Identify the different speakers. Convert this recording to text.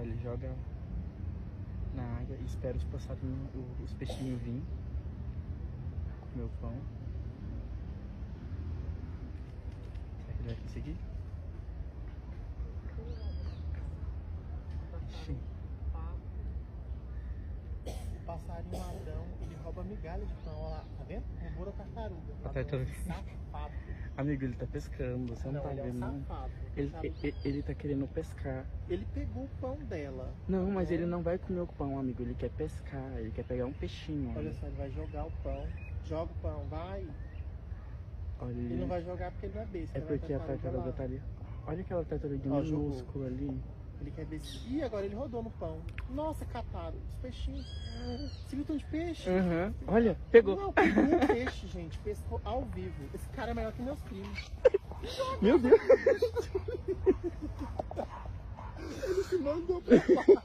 Speaker 1: ele joga na água e espera os passarinhos, os peixinhos virem comer o pão. Será que ele vai conseguir? Ixi.
Speaker 2: O passarinho ladrão, ele rouba migalha de pão, olha lá, tá vendo? Roubou a tartaruga.
Speaker 1: A tartaruga.
Speaker 2: Safado.
Speaker 1: Amigo, ele tá pescando, você não tá
Speaker 2: ele é um
Speaker 1: vendo, não?
Speaker 2: safado.
Speaker 1: Ele tá querendo pescar.
Speaker 2: Ele pegou o pão dela.
Speaker 1: Não, mas ele não vai comer o pão, amigo. Ele quer pescar, ele quer pegar um peixinho.
Speaker 2: Olha só, ele vai jogar o pão. Joga o pão, vai.
Speaker 1: Olha,
Speaker 2: Ele não vai jogar porque ele não é besta.
Speaker 1: é porque a tartaruga tá ali. Olha aquela tartaruguinha minúscula ali.
Speaker 2: Ele quer ver se... Ih, agora ele rodou no pão. Nossa, cataram os peixinhos. Você viu tanto de peixe?
Speaker 1: Uhum. Olha, pegou.
Speaker 2: Não, pegou um peixe, gente. Pescou ao vivo. Esse cara é melhor que meus primos.
Speaker 1: Meu Deus.
Speaker 2: Ele se mandou pra lá.